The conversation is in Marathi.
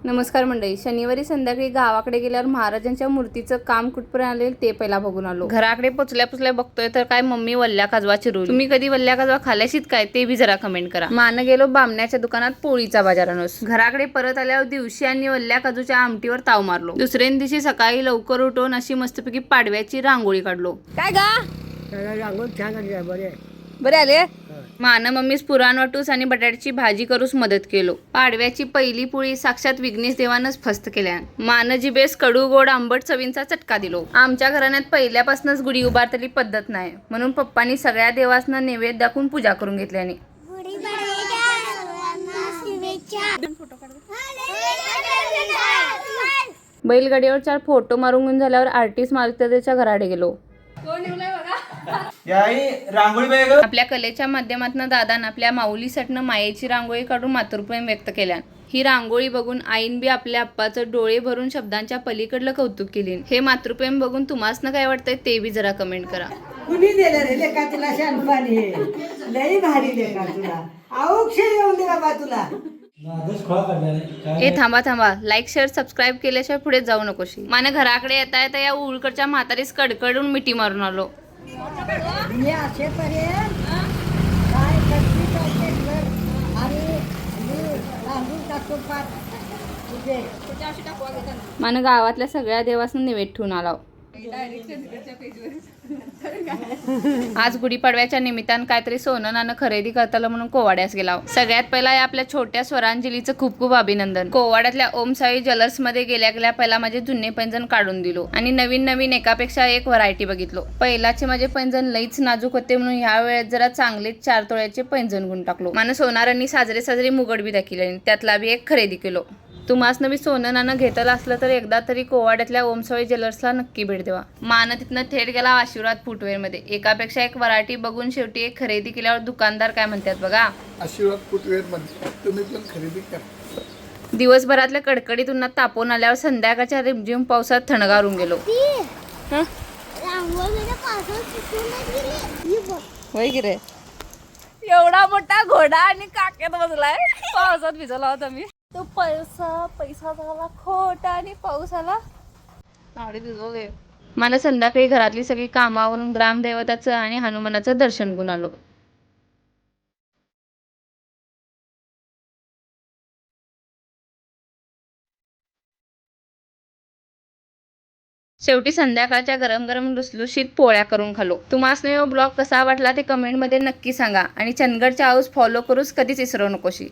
नमस्कार मंडळी. शनिवारी संध्याकाळी गावाकडे गेल्यावर महाराजांच्या मूर्तीचं काम कुठपर्यंत आले ते पहिला बघून आलो. घराकडे पोचल्या बघतोय तर काय मम्मी वल्ल्या काजवा चिरून. तुम्ही कधी वल्ल्या काजवा खाल्याशीत काय ते बी जरा कमेंट करा. मान गेलो बामण्याच्या दुकानात पोळीचा बाजार आणूस. घराकडे परत आल्यावर दिवशी आणि वल्ल्या काजूच्या आमटीवर ताव मारलो. दुसऱ्या दिवशी सकाळी लवकर उठून अशी मस्तपैकी पाडव्याची रांगोळी काढलो. काय गा रांगोळी छान आली आहे, बरे आले. मान मम्मीस पुराण वाटूस आणि बटाट्याची भाजी करूस मदत केलो. पाडव्याची पहिली पोळी साक्षात विघ्नेश देवानच फस्त केल्या. मान जिबेस कडू गोड आंबट चवींचा चटका दिलो. आमच्या घराण्यात पहिल्यापासूनच गुढी उभारतली पद्धत नाही म्हणून पप्पांनी सगळ्या देवासना नैवेद्य दाखवून पूजा करून घेतल्याने. बैलगाडीवर 4 फोटो मारून झाल्यावर आर्टिस्ट मालकतेच्या घराकडे गेलो. आपल्या कलेच्या माध्यमातून दादान आपल्या माऊलीसाठी मायेची रांगोळी काढून मातृप्रेम व्यक्त केल्या. ही रांगोळी बघून आईन बी आपल्या अप्पाचं डोळे भरून शब्दांच्या पलीकडलं कौतुक केली. हे मातृप्रेम बघून तुम्हासना काय वाटतंय ते बी जरा कमेंट करा. कुणी दिलं रे लेका तुला शानपाणी? लई भारी लेका तुला. औक्षे येऊन दे बाबा तुला. हे थांबा लाईक शेअर सबस्क्राईब केल्याशिवाय पुढे जाऊ नकोशी. माने घराकडे येता येता या उळकडच्या म्हातारीस कडकडून मिठी मारून आलो. मी असेपर्यंत काय करते पॅकेटवर आणि तांदूळ टाकतो पाच तुझे. माने गावातल्या सगळ्या देवासना निवेद ठेवून आला. आज गुढीपाडव्याच्या निमित्तानं काहीतरी सोनं नाणं खरेदी करताला म्हणून कोवाड्यास गेला. सगळ्यात पहिला आपल्या छोट्या स्वरांजलीचं खूप खूप अभिनंदन. कोवाड्यातल्या ओम साई ज्वेलर्स मध्ये गेल्या पहिला माझे जुने पैंजण काढून दिलो आणि नवीन एकापेक्षा एक व्हरायटी बघितलो. पहिलाचे माझे पैंजण लईच नाजूक होते म्हणून ह्या वेळेत जरा चांगलेच 4 तोळ्याचे पैंजण गुण टाकलो. माने सोनारांनी साजरे मुगड बी दाखिले. त्यातला बी एक खरेदी केलो. तुम्हाला बी सोनं नाणं घेतलं असलं तर एकदा तरी कोवाड्यातल्या ओमसाई ज्वेलर्सला नक्की भेट देवा. मान तिथनं थेट गेला आशीर्वाद फुटवेअर मध्ये. एकापेक्षा एक व्हरायटी बघून शेवटी एक खरेदी केल्यावर दुकानदार काय म्हणतात बघा. आशीर्वाद फुटवेअर मध्ये तुम्ही पण खरेदी करा. दिवसभरातल्या कडकडीत उन्हात तापवून आल्यावर संध्याकाळच्या रिमझिम पावसात थंडगारून गेलो. होय की रे. एवढा मोठा घोडा आणि काक्यात बसलाय. पावसात भिजला होता मी. तो पैसा झाला खोटा आणि पाऊस आला. मला संध्याकाळी घरातली सगळी कामावरून ग्रामदैवताचं आणि हनुमानाचं दर्शन घेऊन आलो. शेवटी संध्याकाळच्या गरम लुसलुशीत पोळ्या करून खालो. तुम्हाला हा ब्लॉग कसा वाटला ते कमेंट मध्ये नक्की सांगा आणि चंदगडच्या हाऊस फॉलो करूच कधीच विसरू नकोशी.